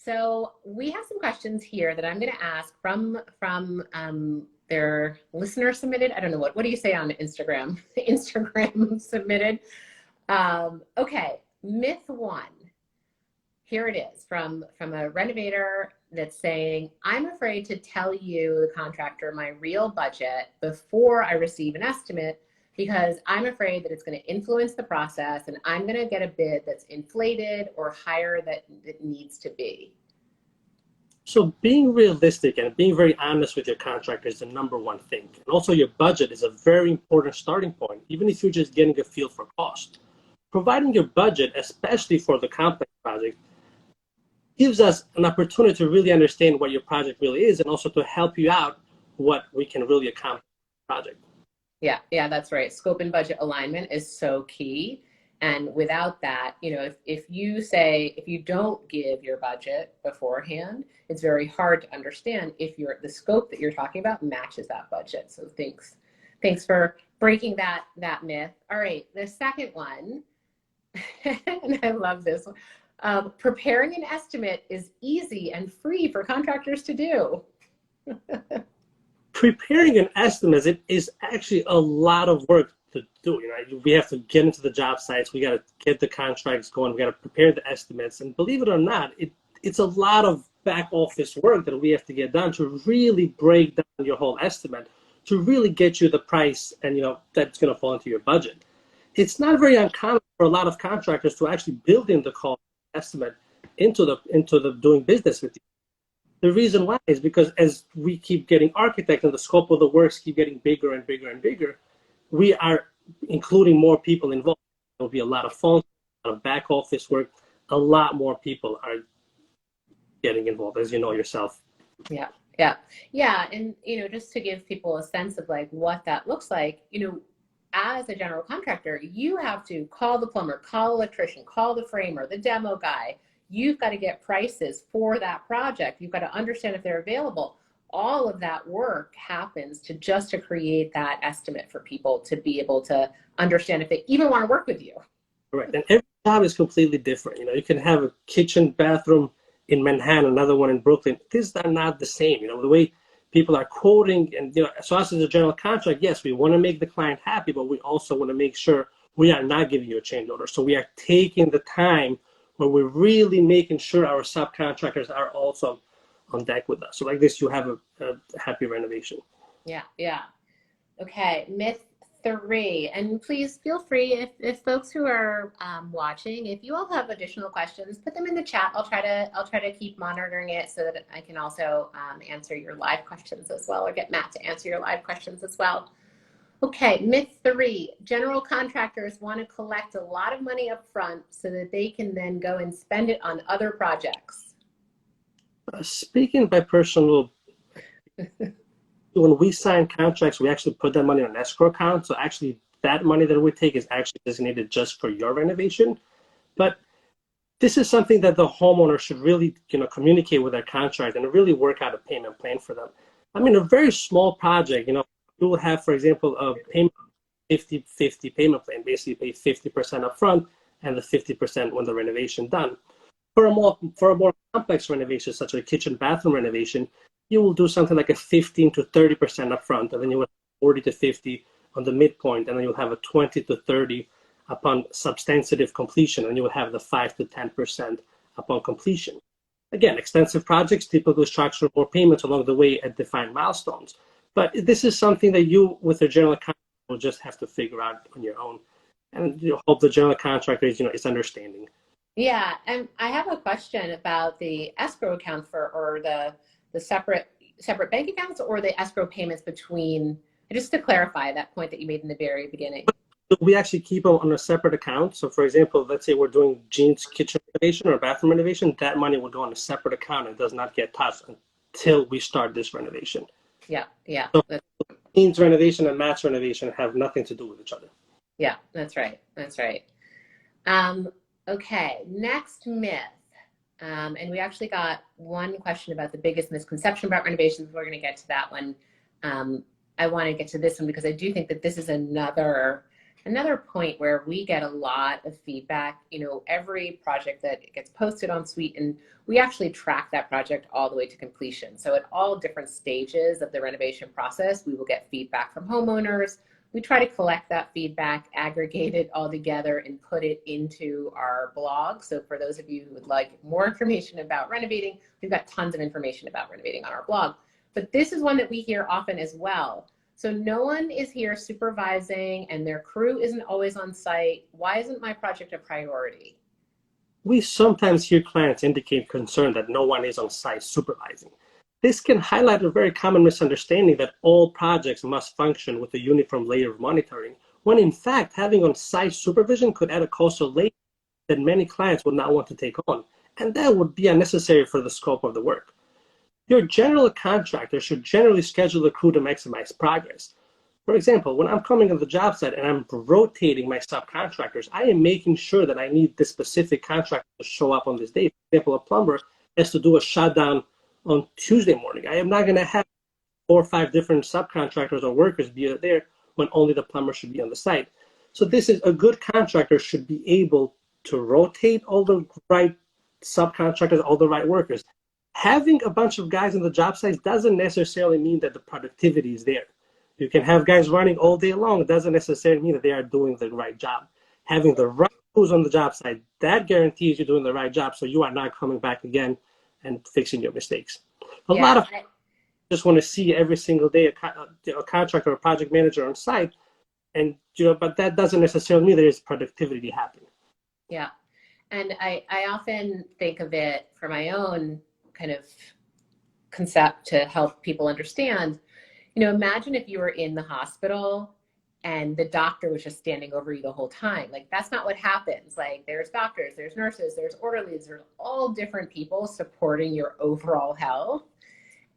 So we have some questions here that I'm going to ask from their listener submitted. I don't know what do you say on Instagram? Instagram submitted. Okay, myth one. Here it is from a renovator that's saying, I'm afraid to tell you, the contractor, my real budget before I receive an estimate because I'm afraid that it's going to influence the process and I'm going to get a bid that's inflated or higher than it needs to be. So being realistic and being very honest with your contractor is the number one thing. And also your budget is a very important starting point, even if you're just getting a feel for cost. Providing your budget, especially for the complex project, gives us an opportunity to really understand what your project really is and also to help you out what we can really accomplish in the project. Yeah, that's right. Scope and budget alignment is so key. And without that, if you don't give your budget beforehand, it's very hard to understand if the scope that you're talking about matches that budget. So thanks for breaking that myth. All right, the second one, and I love this one. Preparing an estimate is easy and free for contractors to do. Preparing an estimate is actually a lot of work to do. We have to get into the job sites. We got to get the contracts going. We got to prepare the estimates. And believe it or not, it's a lot of back office work that we have to get done to really break down your whole estimate, to really get you the price and that's going to fall into your budget. It's not very uncommon for a lot of contractors to actually build in the cost estimate into the doing business with you. The reason why is because as we keep getting architects and the scope of the works keep getting bigger and bigger and bigger, we are including more people involved. There'll be a lot of phones, a lot of back office work. A lot more people are getting involved, as you know yourself. Yeah. And, just to give people a sense of like what that looks like, as a general contractor, you have to call the plumber, call electrician, call the framer, the demo guy. You've got to get prices for that project. You've got to understand if they're available. All of that work happens to create that estimate for people to be able to understand if they even want to work with you. Right, and every job is completely different. You can have a kitchen, bathroom in Manhattan, another one in Brooklyn. These are not the same. The way people are quoting, and so us as a general contract, yes, we want to make the client happy, but we also want to make sure we are not giving you a change order. So we are taking the time where we're really making sure our subcontractors are also on deck with us. So like this, you have a happy renovation. Yeah. Okay, myth 3, and please feel free if folks who are watching, if you all have additional questions, put them in the chat. I'll try to keep monitoring it so that I can also answer your live questions as well, or get Matt to answer your live questions as well. Okay, myth 3, general contractors want to collect a lot of money up front so that they can then go and spend it on other projects. Speaking by personal, when we sign contracts, we actually put that money on an escrow account. So actually that money that we take is actually designated just for your renovation. But this is something that the homeowner should really communicate with their contractor and really work out a payment plan for them. I mean, a very small project, you will have, for example, a payment 50-50 payment plan. Basically, pay 50% up front and the 50% when the renovation done. For a more complex renovation, such as a kitchen bathroom renovation, you will do something like a 15 to 30% up front, and then you will have 40 to 50 on the midpoint, and then you'll have a 20 to 30 upon substantive completion, and you will have the 5 to 10% upon completion. Again, extensive projects typically structure more payments along the way at defined milestones. But this is something that you, with a general contractor, will just have to figure out on your own. And hope the general contractor is understanding. Yeah, and I have a question about the escrow account or the separate bank accounts or the escrow payments between, just to clarify that point that you made in the very beginning. We actually keep them on a separate account. So for example, let's say we're doing Jean's kitchen renovation or bathroom renovation, that money will go on a separate account and does not get touched until we start this renovation. Yeah. So Jean's renovation and Matt's renovation have nothing to do with each other. Yeah, that's right. Okay, next myth. And we actually got one question about the biggest misconception about renovations. We're going to get to that one. I want to get to this one because I do think that this is another Another point where we get a lot of feedback, you know, every project that gets posted on Sweeten, we actually track that project all the way to completion. So at all different stages of the renovation process, we will get feedback from homeowners. We try to collect that feedback, aggregate it all together, and put it into our blog. So for those of you who would like more information about renovating, we've got tons of information about renovating on our blog. But this is one that we hear often as well. So no one is here supervising and their crew isn't always on site. Why isn't my project a priority? We sometimes hear clients indicate concern that no one is on site supervising. This can highlight a very common misunderstanding that all projects must function with a uniform layer of monitoring, when in fact having on-site supervision could add a coastal layer that many clients would not want to take on, and that would be unnecessary for the scope of the work. Your general contractor should generally schedule the crew to maximize progress. For example, when I'm coming on the job site and I'm rotating my subcontractors, I am making sure that I need this specific contractor to show up on this day. For example, a plumber has to do a shutdown on Tuesday morning. I am not going to have 4 or 5 different subcontractors or workers be there when only the plumber should be on the site. So this is a good contractor should be able to rotate all the right subcontractors, all the right workers. Having a bunch of guys on the job site doesn't necessarily mean that the productivity is there. You can have guys running all day long. It doesn't necessarily mean that they are doing the right job. Having the right crews on the job site, that guarantees you're doing the right job, so you are not coming back again and fixing your mistakes. A lot of just want to see every single day a contractor or project manager on site, and but that doesn't necessarily mean there is productivity happening. Yeah, and I often think of it for my own kind of concept to help people understand. You know, imagine if you were in the hospital and the doctor was just standing over you the whole time. Like, that's not what happens. Like, there's doctors, there's nurses, there's orderlies, there's all different people supporting your overall health.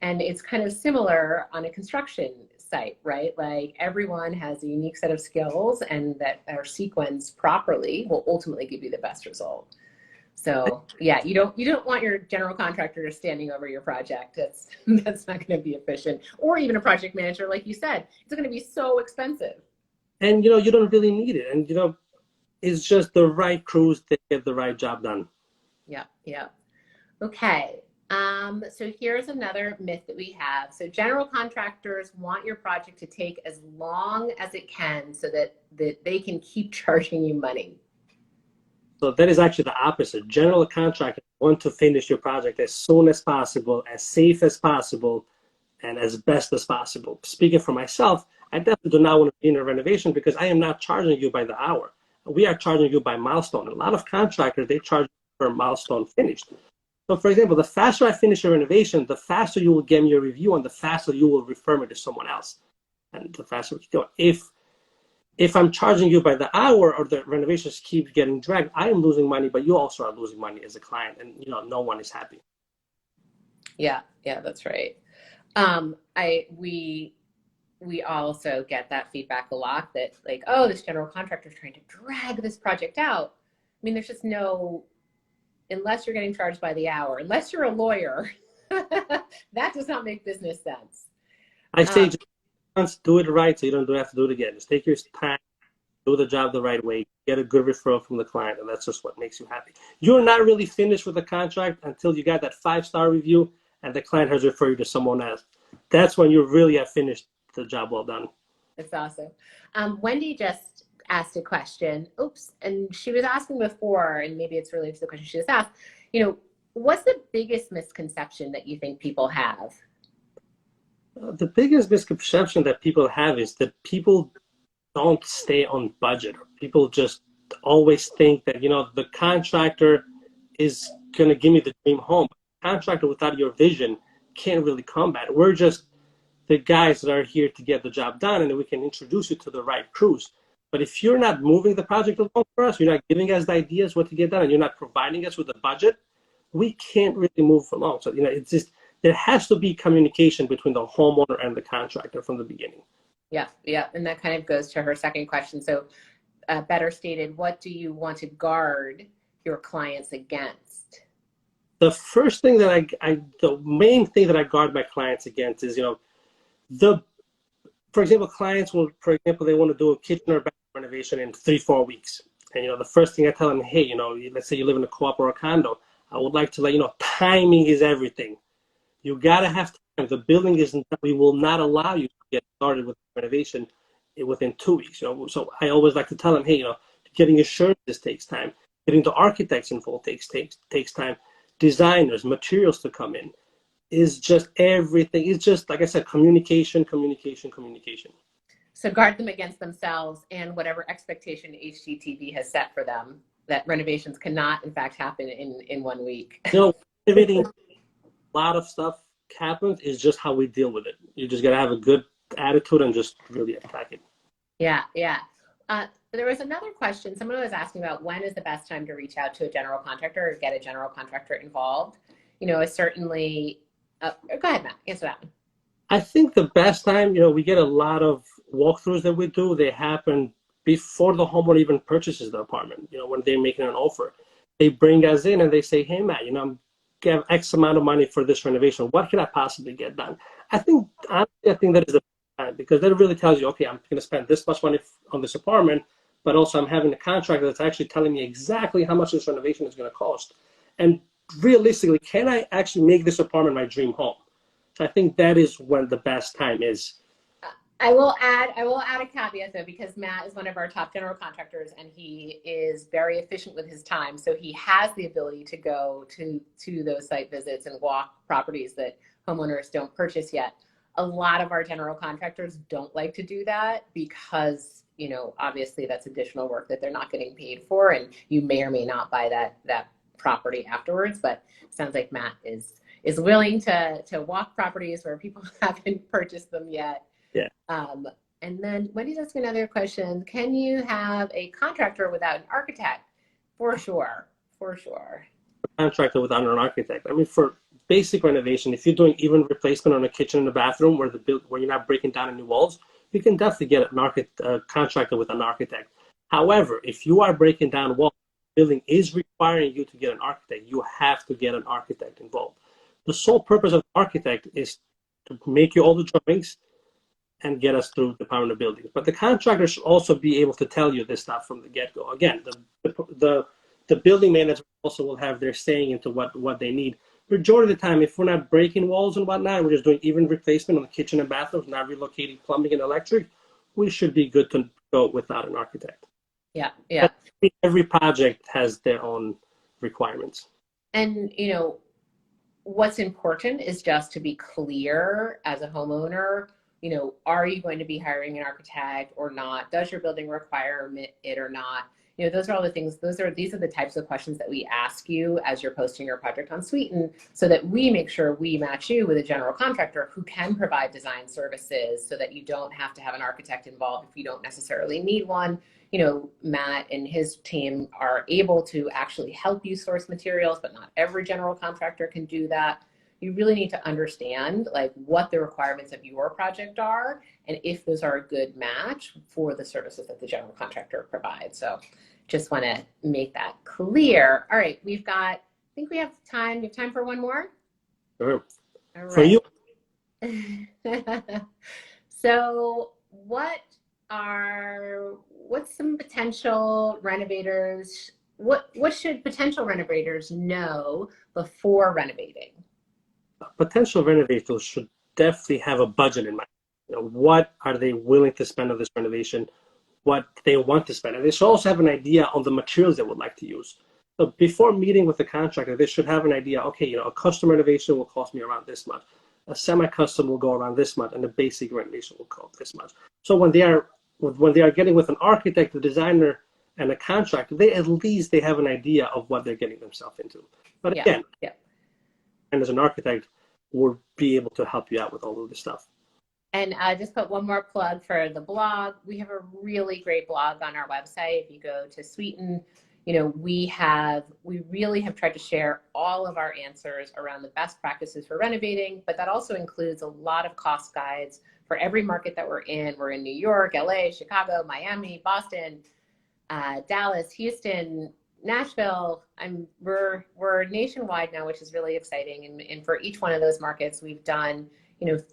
And it's kind of similar on a construction site, right? Like, everyone has a unique set of skills, and that are sequenced properly will ultimately give you the best result. So yeah, you don't want your general contractor standing over your project. That's not going to be efficient. Or even a project manager, like you said, it's going to be so expensive. And you don't really need it. And it's just the right crews that get the right job done. Yeah, yeah. Okay. So here's another myth that we have. So general contractors want your project to take as long as it can so that they can keep charging you money. So that is actually the opposite. General contractors want to finish your project as soon as possible, as safe as possible, and as best as possible. Speaking for myself, I definitely do not want to be in a renovation because I am not charging you by the hour. We are charging you by milestone. A lot of contractors, they charge per milestone finished. So for example, the faster I finish a renovation, the faster you will get me a review and the faster you will refer me to someone else. And the faster we go. If I'm charging you by the hour or the renovations keep getting dragged, I am losing money, but you also are losing money as a client, and no one is happy. Yeah, that's right. We also get that feedback a lot that, like, oh, this general contractor is trying to drag this project out. I mean, there's just no, unless you're getting charged by the hour, unless you're a lawyer, that does not make business sense. I say just once, do it right so you don't have to do it again. Just take your time, do the job the right way, get a good referral from the client, and that's just what makes you happy. You're not really finished with the contract until you got that 5-star review and the client has referred you to someone else. That's when you really have finished the job well done. That's awesome. Wendy just asked a question. Oops. And she was asking before, and maybe it's related to the question she just asked, what's the biggest misconception that you think people have? The biggest misconception that people have is that people don't stay on budget. People just always think that, the contractor is going to give me the dream home. A contractor without your vision can't really combat. We're just the guys that are here to get the job done, and then we can introduce you to the right crews. But if you're not moving the project along for us, you're not giving us the ideas what to get done, and you're not providing us with a budget, we can't really move along. So, it's just, there has to be communication between the homeowner and the contractor from the beginning. Yeah. And that kind of goes to her second question. So better stated, what do you want to guard your clients against? The first thing that the main thing that I guard my clients against is, for example, clients will, they want to do a kitchen or bathroom renovation in 3-4 weeks. And, the first thing I tell them, hey, let's say you live in a co-op or a condo, I would like to let you know, timing is everything. You got to have time. The building isn't, we will not allow you to get started with renovation within 2 weeks. So I always like to tell them, hey, getting insurances takes time. Getting the architects involved takes time. Designers, materials to come in is just everything. It's just, like I said, communication. So guard them against themselves and whatever expectation HGTV has set for them, that renovations cannot, in fact, happen in 1 week. Renovating, a lot of stuff happens. Is just how we deal with it. You just got to have a good attitude and just really attack it. Yeah. There was another question. Someone was asking about when is the best time to reach out to a general contractor or get a general contractor involved. It's certainly, go ahead, Matt, answer that one. I think the best time, we get a lot of walkthroughs that we do. They happen before the homeowner even purchases the apartment, when they're making an offer. They bring us in and they say, hey, Matt, I'm getting X amount of money for this renovation. What can I possibly get done? I think that is the time, because that really tells you, okay, I'm going to spend this much money on this apartment, but also I'm having a contractor that's actually telling me exactly how much this renovation is going to cost. And realistically, can I actually make this apartment my dream home? So I think that is when the best time is. I will add a caveat though, because Matt is one of our top general contractors and he is very efficient with his time. So he has the ability to go to those site visits and walk properties that homeowners don't purchase yet. A lot of our general contractors don't like to do that because, obviously that's additional work that they're not getting paid for, and you may or may not buy that property afterwards. But it sounds like Matt is willing to walk properties where people haven't purchased them yet. Yeah. And then Wendy's asking another question. Can you have a contractor without an architect? For sure. Contractor without an architect. I mean, for basic renovation, if you're doing even replacement on a kitchen and a bathroom where you're not breaking down any walls, you can definitely get a contractor with an architect. However, if you are breaking down walls, the building is requiring you to get an architect. You have to get an architect involved. The sole purpose of the architect is to make you all the drawings and get us through the Department of Buildings. But the contractor should also be able to tell you this stuff from the get-go. Again, the building manager also will have their saying into what they need. Majority of the time, if we're not breaking walls and whatnot, we're just doing even replacement on the kitchen and bathrooms, not relocating plumbing and electric, we should be good to go without an architect. Yeah. But every project has their own requirements. And, what's important is just to be clear as a homeowner, are you going to be hiring an architect or not? Does your building require it or not? Those are all the things, these are the types of questions that we ask you as you're posting your project on Sweeten, so that we make sure we match you with a general contractor who can provide design services so that you don't have to have an architect involved if you don't necessarily need one. Matt and his team are able to actually help you source materials, but not every general contractor can do that. You really need to understand what the requirements of your project are and if those are a good match for the services that the general contractor provides. So just want to make that clear. All right, I think we have time. We have time for one more? Sure. All right. For you. So what's some potential renovators, what should potential renovators know before renovating? Potential renovators should definitely have a budget in mind. What are they willing to spend on this renovation? What they want to spend, and they should also have an idea on the materials they would like to use. So before meeting with the contractor, they should have an idea. Okay, a custom renovation will cost me around this much. A semi-custom will go around this much, and the basic renovation will cost this much. So when they are getting with an architect, a designer, and a contractor, they have an idea of what they're getting themselves into. But again, and as an architect, will be able to help you out with all of this stuff. And just put one more plug for the blog. We have a really great blog on our website. If you go to Sweeten, we really have tried to share all of our answers around the best practices for renovating, but that also includes a lot of cost guides for every market that we're in. We're in New York, LA, Chicago, Miami, Boston, Dallas, Houston, Nashville. We're nationwide now, which is really exciting. And for each one of those markets, we've done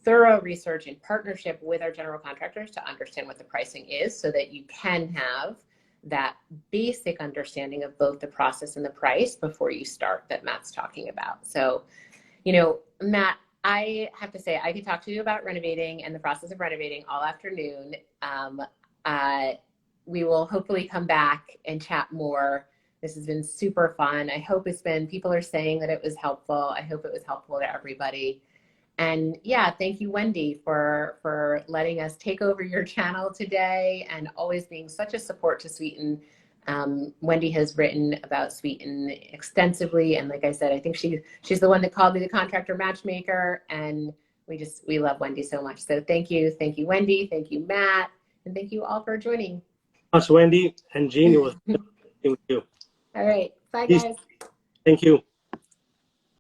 thorough research in partnership with our general contractors to understand what the pricing is so that you can have that basic understanding of both the process and the price before you start that Matt's talking about. So, Matt, I have to say, I could talk to you about renovating and the process of renovating all afternoon. We will hopefully come back and chat more. This has been super fun. I hope people are saying that it was helpful. I hope it was helpful to everybody. And yeah, thank you, Wendy, for letting us take over your channel today and always being such a support to Sweeten. Wendy has written about Sweeten extensively, and like I said, I think she's the one that called me the contractor matchmaker, and we love Wendy so much. So thank you, Wendy, thank you, Matt, and thank you all for joining. Much, Wendy and Jean. It was with you. All right, bye, Peace. guys. Thank you.